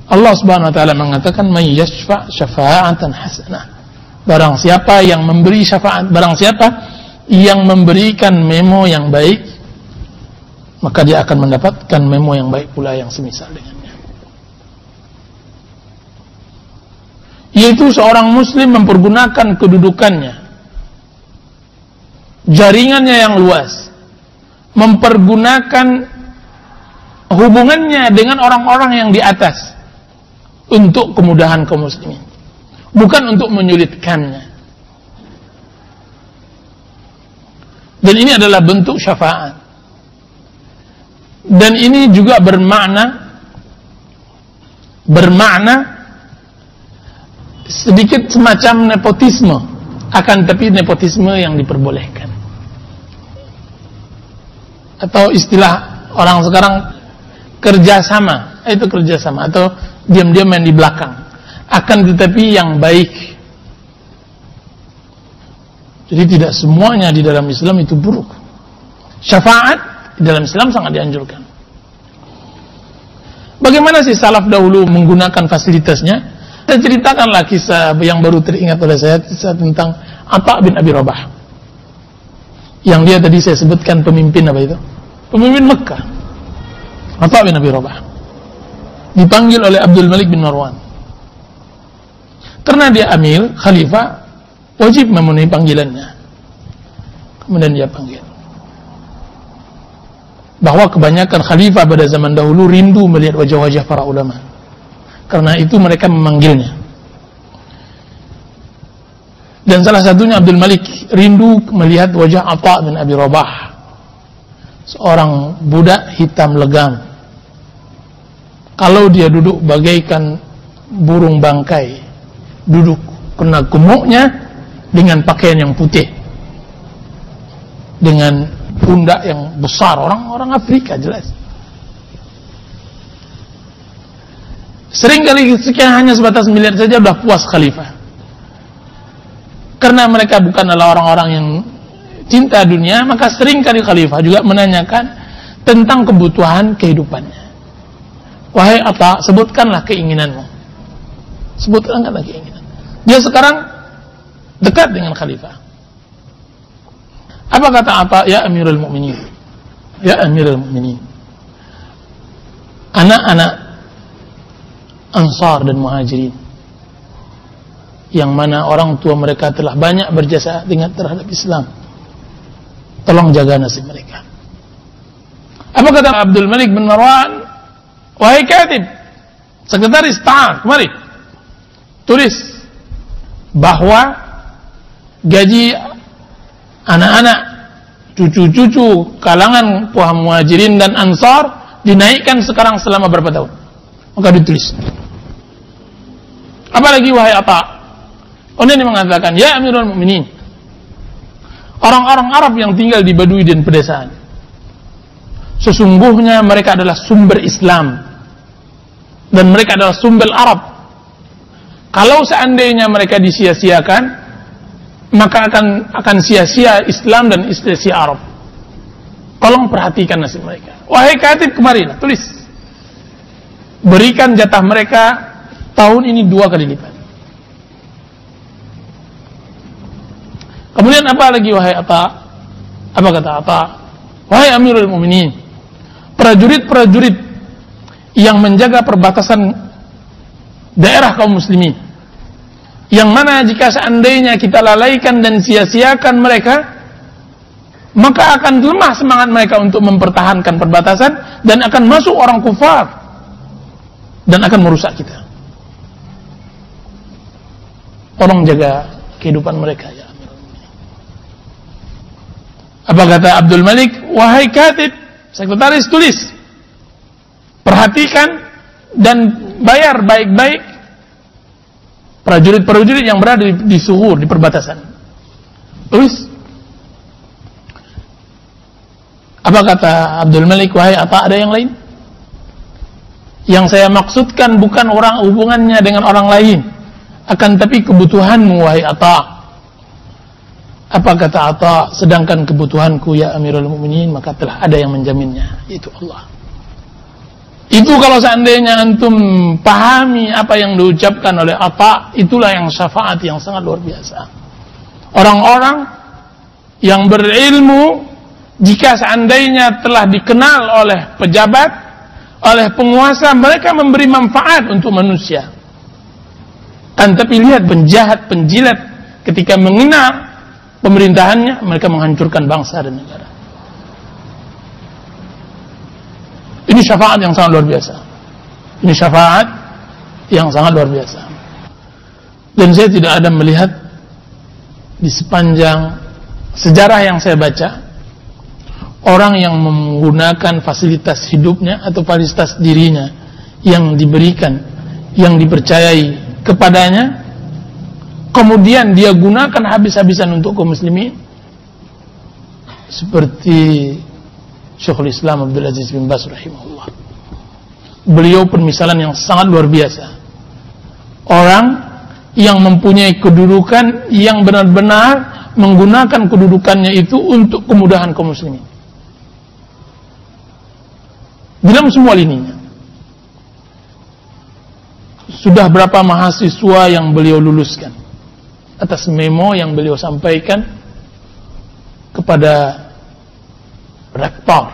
Allah Subhanahu wa taala mengatakan may yashfa' syafa'atan hasanah. Barang siapa yang memberi syafaat, barang siapa yang memberikan memo yang baik, maka dia akan mendapatkan memo yang baik pula yang semisal dengannya. Yaitu seorang muslim mempergunakan kedudukannya, jaringannya yang luas, mempergunakan hubungannya dengan orang-orang yang di atas untuk kemudahan kaum muslimin, bukan untuk menyulitkannya. Dan ini adalah bentuk syafaat. Dan ini juga bermakna sedikit semacam nepotisme, akan tapi nepotisme yang diperbolehkan. Atau istilah orang sekarang kerjasama, itu kerjasama, atau diam-diam main di belakang, akan tetapi yang baik. Jadi tidak semuanya di dalam Islam itu buruk. Syafaat di dalam Islam sangat dianjurkan. Bagaimana sih salaf dahulu menggunakan fasilitasnya? Saya ceritakanlah kisah yang baru teringat oleh saya, kisah tentang Atha bin Abi Rabah. Yang dia tadi saya sebutkan pemimpin apa itu? Pemimpin Mekah. Atha bin Abi Rabah dipanggil oleh Abdul Malik bin Marwan. Karena dia amil, khalifah, wajib memenuhi panggilannya. Kemudian dia panggil. Bahwa kebanyakan khalifah pada zaman dahulu rindu melihat wajah-wajah para ulama. Karena itu mereka memanggilnya. Dan salah satunya Abdul Malik rindu melihat wajah Atha bin Abi Rabah, seorang budak hitam legam. Kalau dia duduk bagaikan burung bangkai, duduk kena gemuknya dengan pakaian yang putih, dengan pundak yang besar, orang Afrika jelas. Seringkali sekian hanya sebatas melihat saja sudah puas khalifah. Karena mereka bukanlah orang-orang yang cinta dunia, maka seringkali khalifah juga menanyakan tentang kebutuhan kehidupannya. Wahai Atha, sebutkanlah keinginanmu. Sebutkanlah keinginan. Dia sekarang dekat dengan khalifah. Apa kata Atha? Ya Amirul Mukminin. Ya Amirul Mukminin. Anak-anak Ansar dan Muhajirin, yang mana orang tua mereka telah banyak berjasa dengan terhadap Islam, tolong jaga nasib mereka. Apa kata Abdul Malik bin Marwan? Wahai katib, sekretaris, ta'al, kemari, tulis bahwa gaji anak-anak, cucu-cucu kalangan kaum Muhajirin dan Ansar dinaikkan sekarang selama berapa tahun. Maka ditulis. Apalagi wahai Atha, ini mengatakan, ya Amirul Mukminin, orang-orang Arab yang tinggal di Badui dan pedesaan, sesungguhnya mereka adalah sumber Islam dan mereka adalah sumber Arab. Kalau seandainya mereka disia-siakan, maka akan sia-sia Islam dan sia-sia Arab. Tolong perhatikan nasib mereka. Wahai katib, kemarilah, tulis. Berikan jatah mereka tahun ini 2 kali lipat. Kemudian apa lagi wahai Atha? Apa kata Atha? Wahai Amirul Mukminin, prajurit-prajurit yang menjaga perbatasan daerah kaum muslimin, yang mana jika seandainya kita lalaikan dan sia-siakan mereka, maka akan lemah semangat mereka untuk mempertahankan perbatasan dan akan masuk orang kufar dan akan merusak kita. Tolong jaga kehidupan mereka ya Amirul Mukminin. Apa kata Abdul Malik? Wahai katib, sekretaris, tulis. Perhatikan dan bayar baik-baik prajurit-prajurit yang berada di suhur, di perbatasan. Tulis. Apa kata Abdul Malik? Wahai Atha, ada yang lain? Yang saya maksudkan bukan orang hubungannya dengan orang lain, akan tapi kebutuhanmu wahai Atha. Apa kata Atha? Sedangkan kebutuhanku ya Amirul Mukminin, maka telah ada yang menjaminnya, yaitu Allah. Itu kalau seandainya antum pahami apa yang diucapkan oleh Atha, itulah yang syafaat yang sangat luar biasa. Orang-orang yang berilmu, jika seandainya telah dikenal oleh pejabat, oleh penguasa, mereka memberi manfaat untuk manusia. Tapi lihat penjahat, penjilat, ketika menghina pemerintahannya, mereka menghancurkan bangsa dan negara. Ini syafaat yang sangat luar biasa. Ini syafaat yang sangat luar biasa. Dan saya tidak ada melihat di sepanjang sejarah yang saya baca, orang yang menggunakan fasilitas hidupnya atau fasilitas dirinya yang diberikan, yang dipercayai kepadanya, kemudian dia gunakan habis-habisan untuk kaum muslimin, seperti Syekhul Islam Abdul Aziz bin Baz rahimahullah. Beliau permisalan yang sangat luar biasa. Orang yang mempunyai kedudukan yang benar-benar menggunakan kedudukannya itu untuk kemudahan kaum muslimin. Dalam semua lininya. Sudah berapa mahasiswa yang beliau luluskan atas memo yang beliau sampaikan kepada rektor.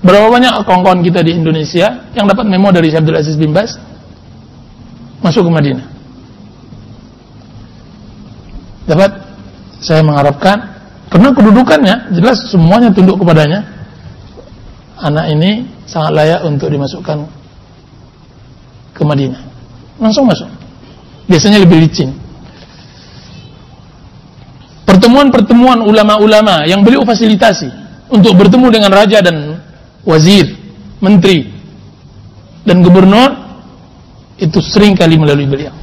Berapa banyak kawan-kawan kita di Indonesia yang dapat memo dari Syekh Abdul Aziz bin Baz masuk ke Madinah? Dapat? Saya mengharapkan, karena kedudukannya jelas semuanya tunduk kepadanya, anak ini sangat layak untuk dimasukkan ke Madinah. Langsung masuk. Biasanya lebih licin. Pertemuan-pertemuan ulama-ulama yang beliau fasilitasi untuk bertemu dengan raja dan wazir, menteri, dan gubernur, itu sering kali melalui beliau.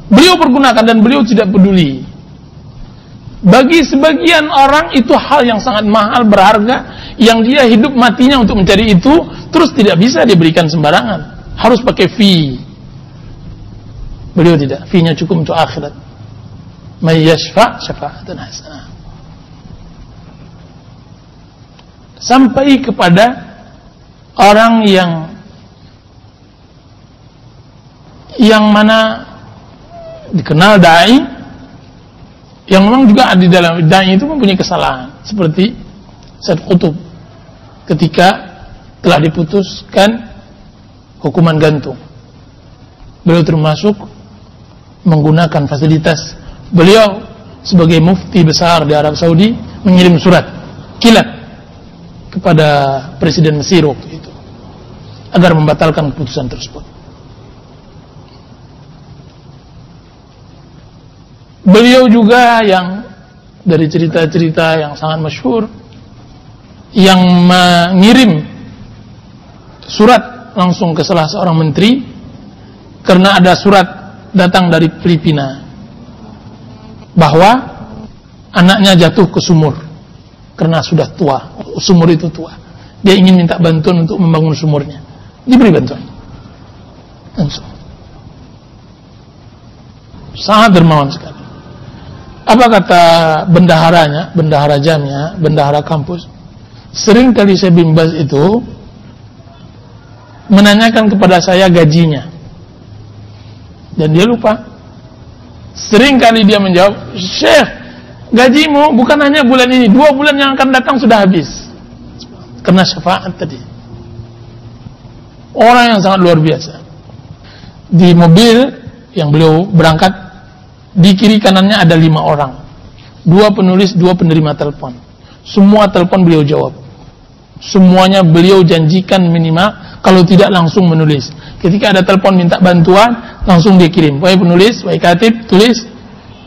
Beliau pergunakan dan beliau tidak peduli. Bagi sebagian orang itu hal yang sangat mahal, berharga, yang dia hidup matinya untuk mencari itu, terus tidak bisa diberikan sembarangan. Harus pakai fee. Beliau tidak, fee-nya cukup untuk akhirat. May yashfa' syafa'atan hasanah. Sampai kepada orang yang mana dikenal dai, yang memang juga di dalam dai itu mempunyai kesalahan, seperti Said Qutb ketika telah diputuskan hukuman gantung. Beliau termasuk menggunakan fasilitas beliau sebagai mufti besar di Arab Saudi, mengirim surat kilat kepada Presiden Mesir waktu itu agar membatalkan keputusan tersebut. Beliau juga yang dari cerita-cerita yang sangat masyhur, yang mengirim surat langsung ke salah seorang menteri karena ada surat datang dari Filipina bahwa anaknya jatuh ke sumur karena sudah tua, sumur itu tua. Dia ingin minta bantuan untuk membangun sumurnya. Diberi bantuan. Langsung. Sangat dermawan sekali. Apa kata bendaharanya, bendahara jamnya, bendahara kampus? Sering kali Syekh bin Baz itu menanyakan kepada saya gajinya. Dan dia lupa. Sering kali dia menjawab, Syekh, gajimu bukan hanya bulan ini, 2 bulan yang akan datang sudah habis. Karena syafaat tadi. Orang yang sangat luar biasa. Di mobil yang beliau berangkat, di kiri kanannya ada 5 orang. 2 penulis, 2 penerima telepon. Semua telepon beliau jawab. Semuanya beliau janjikan minimal, kalau tidak langsung menulis. Ketika ada telepon minta bantuan, langsung dia kirim. Wahai penulis, wahai katib, tulis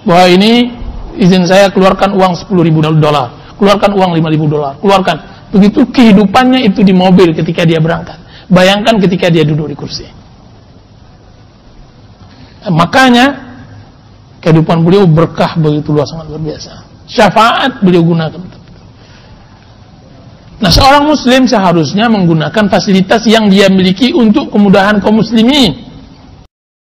bahwa ini izin saya keluarkan uang $10.000, keluarkan uang $5.000, keluarkan. Begitu kehidupannya itu di mobil ketika dia berangkat. Bayangkan ketika dia duduk di kursi. Makanya kehidupan beliau berkah begitu luas, sangat luar biasa. Syafaat beliau gunakan. Nah, seorang muslim seharusnya menggunakan fasilitas yang dia miliki untuk kemudahan kaum muslimin.